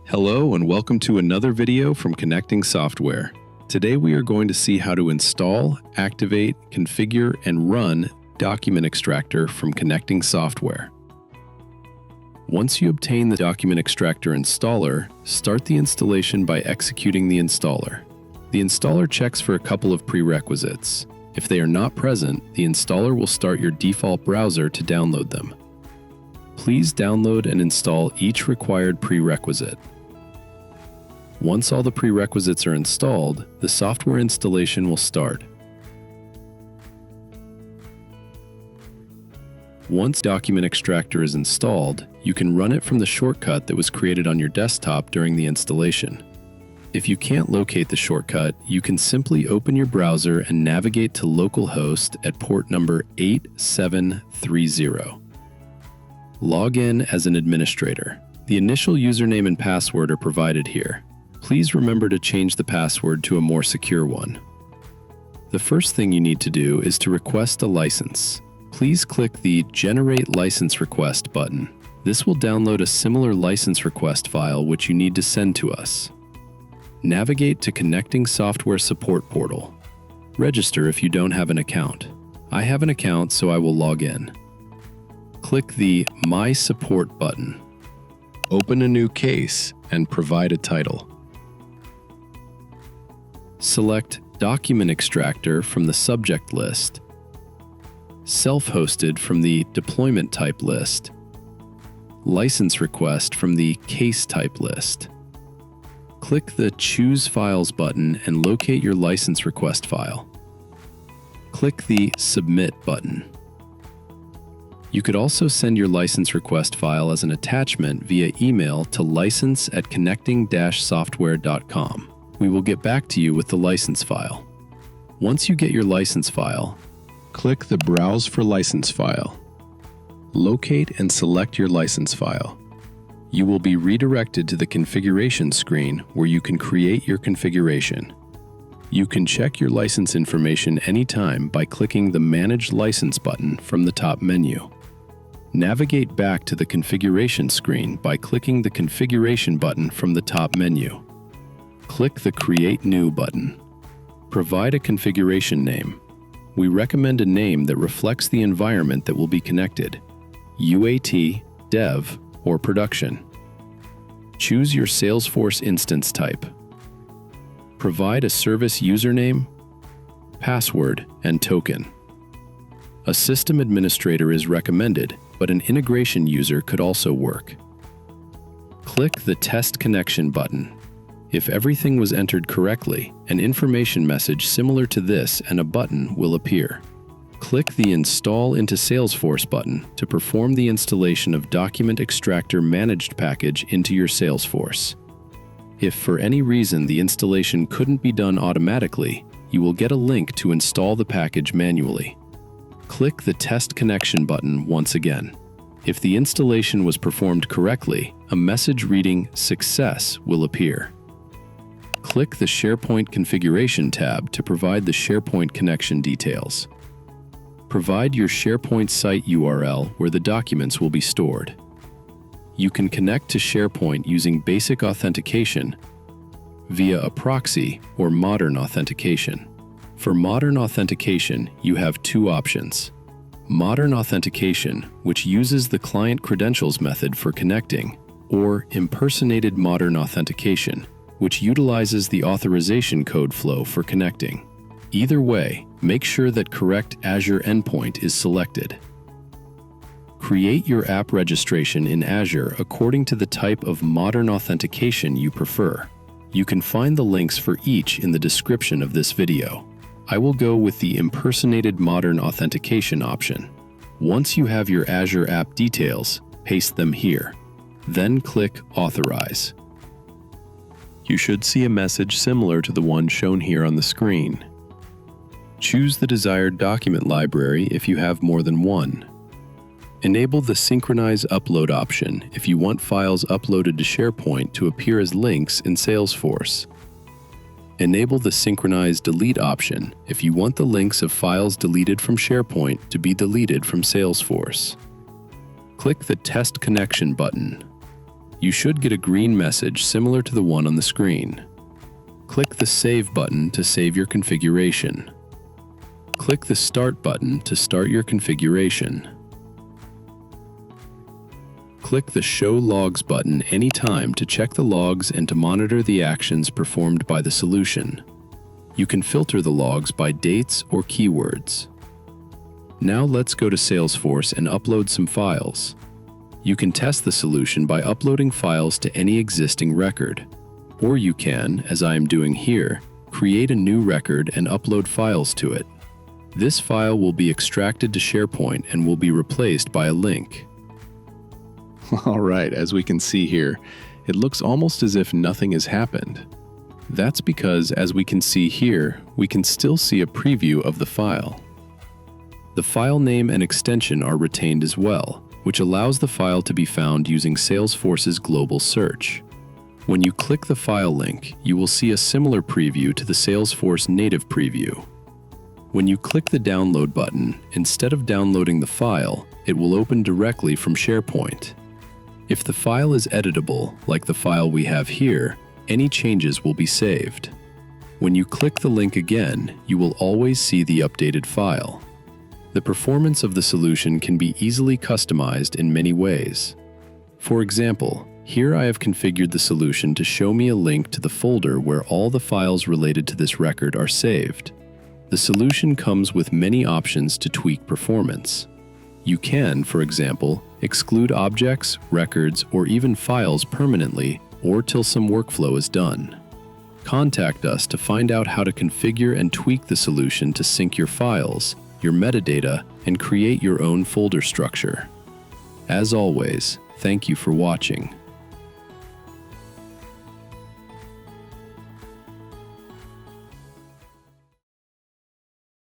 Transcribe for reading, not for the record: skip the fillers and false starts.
Hello and welcome to another video from Connecting Software. Today we are going to see how to install, activate, configure, and run Document Extractor from Connecting Software. Once you obtain the Document Extractor installer, start the installation by executing the installer. The installer checks for a couple of prerequisites. If they are not present, the installer will start your default browser to download them. Please download and install each required prerequisite. Once all the prerequisites are installed, the software installation will start. Once Document Extractor is installed, you can run it from the shortcut that was created on your desktop during the installation. If you can't locate the shortcut, you can simply open your browser and navigate to localhost at port number 8730. Log in as an administrator. The initial username and password are provided here. Please remember to change the password to a more secure one. The first thing you need to do is to request a license. Please click the Generate License Request button. This will download a similar license request file which you need to send to us. Navigate to Connecting Software Support Portal. Register if you don't have an account. I have an account, so I will log in. Click the My Support button. Open a new case and provide a title. Select Document Extractor from the subject list, Self-hosted from the Deployment Type list, License Request from the Case Type list. Click the Choose Files button and locate your license request file. Click the Submit button. You could also send your license request file as an attachment via email to license@connecting-software.com. We will get back to you with the license file. Once you get your license file, click the Browse for License File. Locate and select your license file. You will be redirected to the configuration screen where you can create your configuration. You can check your license information anytime by clicking the Manage License button from the top menu. Navigate back to the configuration screen by clicking the Configuration button from the top menu. Click the Create New button. Provide a configuration name. We recommend a name that reflects the environment that will be connected: UAT, Dev, or Production. Choose your Salesforce instance type. Provide a service username, password, and token. A system administrator is recommended, but an integration user could also work. Click the Test Connection button. If everything was entered correctly, an information message similar to this and a button will appear. Click the Install into Salesforce button to perform the installation of Document Extractor Managed package into your Salesforce. If for any reason the installation couldn't be done automatically, you will get a link to install the package manually. Click the Test Connection button once again. If the installation was performed correctly, a message reading Success will appear. Click the SharePoint Configuration tab to provide the SharePoint connection details. Provide your SharePoint site URL where the documents will be stored. You can connect to SharePoint using basic authentication via a proxy or modern authentication. For modern authentication, you have two options. Modern authentication, which uses the client credentials method for connecting, or impersonated modern authentication, which utilizes the authorization code flow for connecting. Either way, make sure that correct Azure endpoint is selected. Create your app registration in Azure according to the type of modern authentication you prefer. You can find the links for each in the description of this video. I will go with the impersonated modern authentication option. Once you have your Azure app details, paste them here. Then click Authorize. You should see a message similar to the one shown here on the screen. Choose the desired document library if you have more than one. Enable the Synchronize Upload option if you want files uploaded to SharePoint to appear as links in Salesforce. Enable the Synchronize Delete option if you want the links of files deleted from SharePoint to be deleted from Salesforce. Click the Test Connection button. You should get a green message similar to the one on the screen. Click the Save button to save your configuration. Click the Start button to start your configuration. Click the Show Logs button anytime to check the logs and to monitor the actions performed by the solution. You can filter the logs by dates or keywords. Now let's go to Salesforce and upload some files. You can test the solution by uploading files to any existing record. Or you can, as I am doing here, create a new record and upload files to it. This file will be extracted to SharePoint and will be replaced by a link. All right, as we can see here, it looks almost as if nothing has happened. That's because, as we can see here, we can still see a preview of the file. The file name and extension are retained as well, which allows the file to be found using Salesforce's global search. When you click the file link, you will see a similar preview to the Salesforce native preview. When you click the download button, instead of downloading the file, it will open directly from SharePoint. If the file is editable, like the file we have here, any changes will be saved. When you click the link again, you will always see the updated file. The performance of the solution can be easily customized in many ways. For example, here I have configured the solution to show me a link to the folder where all the files related to this record are saved. The solution comes with many options to tweak performance. You can, for example, exclude objects, records, or even files permanently or till some workflow is done. Contact us to find out how to configure and tweak the solution to sync your files, your metadata, and create your own folder structure. As always, thank you for watching.